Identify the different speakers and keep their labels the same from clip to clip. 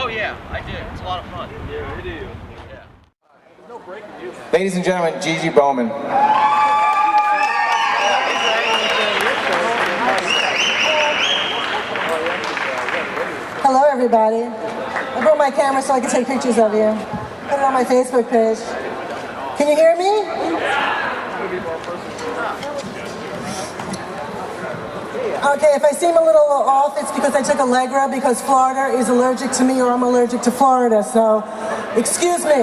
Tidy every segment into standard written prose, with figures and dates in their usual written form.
Speaker 1: Oh yeah, I did. It's a lot of fun.
Speaker 2: Yeah, it is.
Speaker 1: Yeah.
Speaker 2: No break in you.
Speaker 3: Ladies and gentlemen, Gigi Bowman.
Speaker 4: Hello, everybody. I brought my camera so I can take pictures of you. Put it on my Facebook page. Can you hear me? Okay, if I seem a little off, it's because I took Allegra because Florida is allergic to me or I'm allergic to Florida, so excuse me.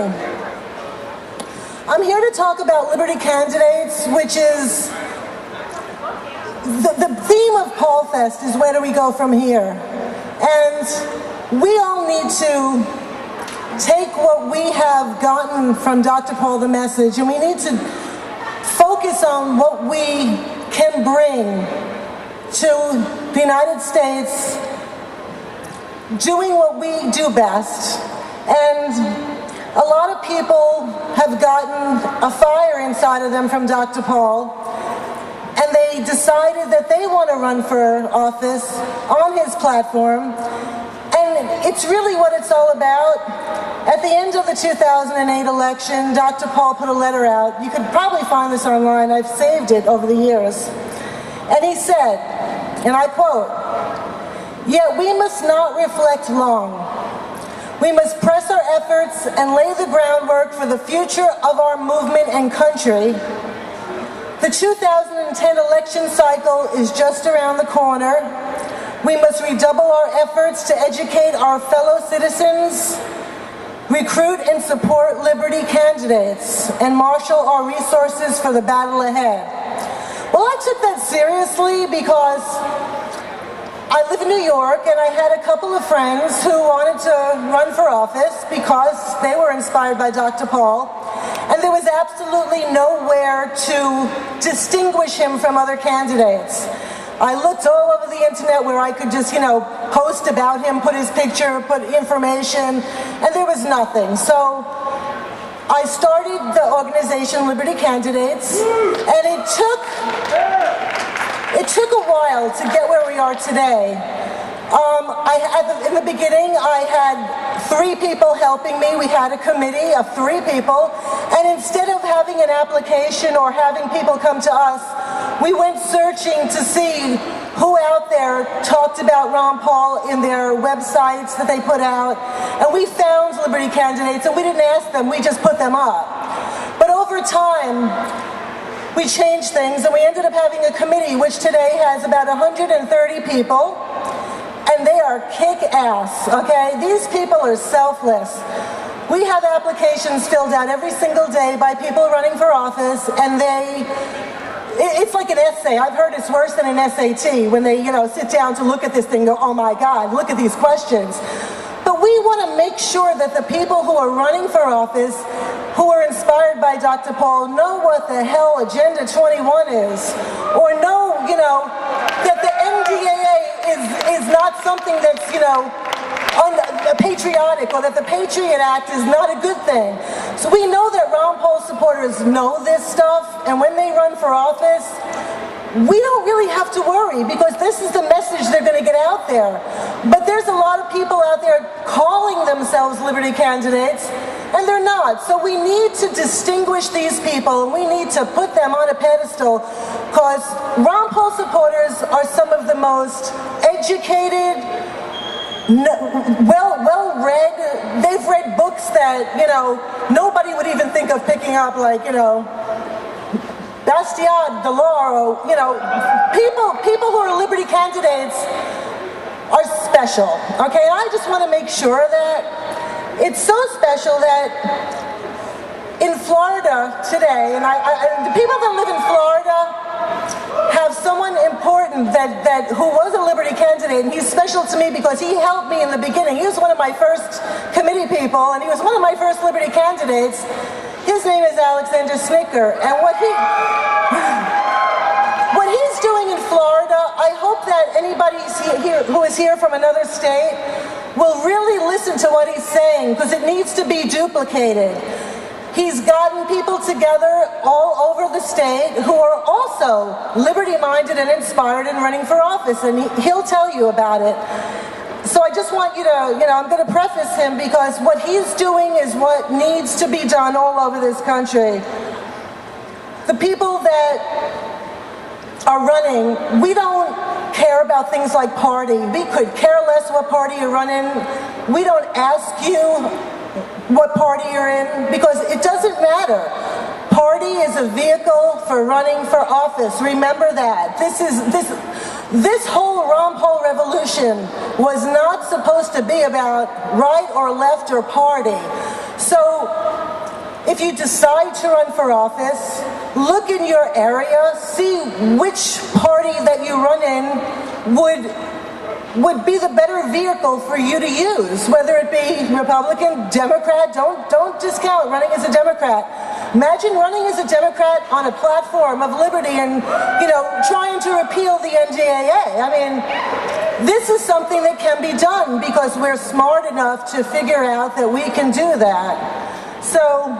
Speaker 4: I'm here to talk about Liberty Candidates, which is the theme of PaulFest is where do we go from here? And we all need to take what we have gotten from Dr. Paul, the message, and we need to focus on what we can bring to the United States, doing what we do best. And a lot of people have gotten a fire inside of them from Dr. Paul, and they decided that they want to run for office on his platform. And it's really what it's all about. At the end of the 2008 election, Dr. Paul put a letter out. You could probably find this online. I've saved it over the years. And he said, and I quote, "Yet we must not reflect long. We must press our efforts and lay the groundwork for the future of our movement and country. The 2010 election cycle is just around the corner. We must redouble our efforts to educate our fellow citizens, recruit and support Liberty candidates, and marshal our resources for the battle ahead." Well, I took that seriously because I live in New York and I had a couple of friends who wanted to run for office because they were inspired by Dr. Paul, and there was absolutely nowhere to distinguish him from other candidates. I looked all over the internet where I could just, post about him, put his picture, put information, and there was nothing. So I started the organization Liberty Candidates, and it took a while to get where we are today. In the beginning, I had 3 people helping me. We had a committee of 3 people, and instead of having an application or having people come to us, we went searching to see who out there talked about Ron Paul in their websites that they put out, and we found Liberty Candidates, and we didn't ask them, we just put them up. But over time, we changed things, and we ended up having a committee which today has about 130 people, and they are kick-ass, okay? These people are selfless. We have applications filled out every single day by people running for office, and it's like an essay. I've heard it's worse than an SAT when they, sit down to look at this thing and go, oh my God, look at these questions. But we want to make sure that the people who are running for office, who are inspired by Dr. Paul, know what the hell Agenda 21 is, or know, that the NDAA is not something that's, patriotic, or that the Patriot Act is not a good thing. So we know that Ron Paul supporters know this stuff, and when they run for office, we don't really have to worry because this is the message they're going to get out there. But there's a lot of people out there calling themselves Liberty candidates, and they're not. So we need to distinguish these people, and we need to put them on a pedestal, because Ron Paul supporters are some of the most educated, well-read. They've read books that, nobody would even think of picking up, like, Bastien Delors, people who are Liberty candidates are special, okay? And I just want to make sure that it's so special that in Florida today, and the people that live in Florida have someone important who was a Liberty candidate, and he's special to me because he helped me in the beginning. He was one of my first committee people, and he was one of my first Liberty candidates. His name is Alexander Snicker, and what he's doing in Florida, I hope that anybody who is here from another state will really listen to what he's saying, because it needs to be duplicated. He's gotten people together all over the state who are also liberty-minded and inspired and running for office, and he'll tell you about it. So I just want you to, I'm going to preface him because what he's doing is what needs to be done all over this country. The people that are running, we don't care about things like party. We could care less what party you're running. We don't ask you what party you're in because it doesn't matter. Party is a vehicle for running for office. Remember that. This whole Ron Paul revolution was not supposed to be about right or left or party. So if you decide to run for office, look in your area, see which party that you run in would be the better vehicle for you to use, whether it be Republican, Democrat. Don't discount running as a Democrat. Imagine running as a Democrat on a platform of liberty and, trying to repeal the NDAA. I mean, this is something that can be done because we're smart enough to figure out that we can do that. So,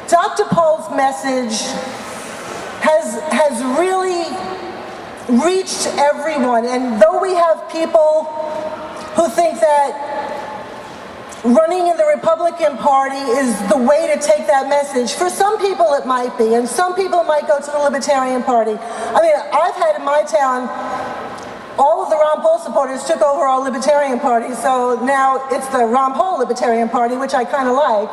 Speaker 4: Dr. Paul's message has really reached everyone, and though we have people who think that running in the Republican Party is the way to take that message, for some people it might be, and some people might go to the Libertarian Party. I mean, I've had in my town, all of the Ron Paul supporters took over our Libertarian Party, so now it's the Ron Paul Libertarian Party, which I kind of like.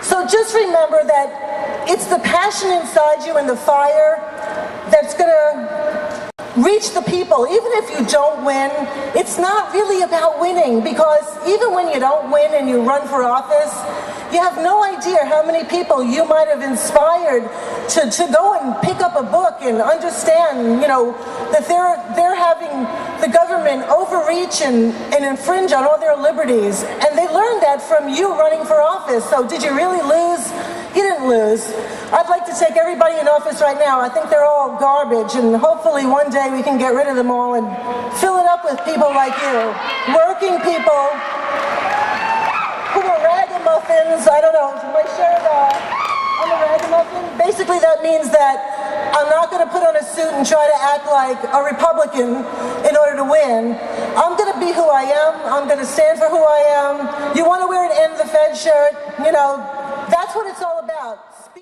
Speaker 4: So just remember that it's the passion inside you and the fire that's going to reach the people. Even if you don't win, it's not really about winning, because even when you don't win and you run for office, you have no idea how many people you might have inspired to go and pick up a book and understand, that they're having the government overreach and infringe on all their liberties. And they learned that from you running for office. So did you really lose? You didn't lose. I'd like to take everybody in office right now. I think they're all garbage, and hopefully one day we can get rid of them all and fill it up with people like you. Working people who are ragamuffins. I don't know, my shirt, I'm a ragamuffin. Basically that means that I'm not going to put on a suit and try to act like a Republican in order to win. I'm going to be who I am. I'm going to stand for who I am. You want to wear an End the Fed shirt? That's what it's all about.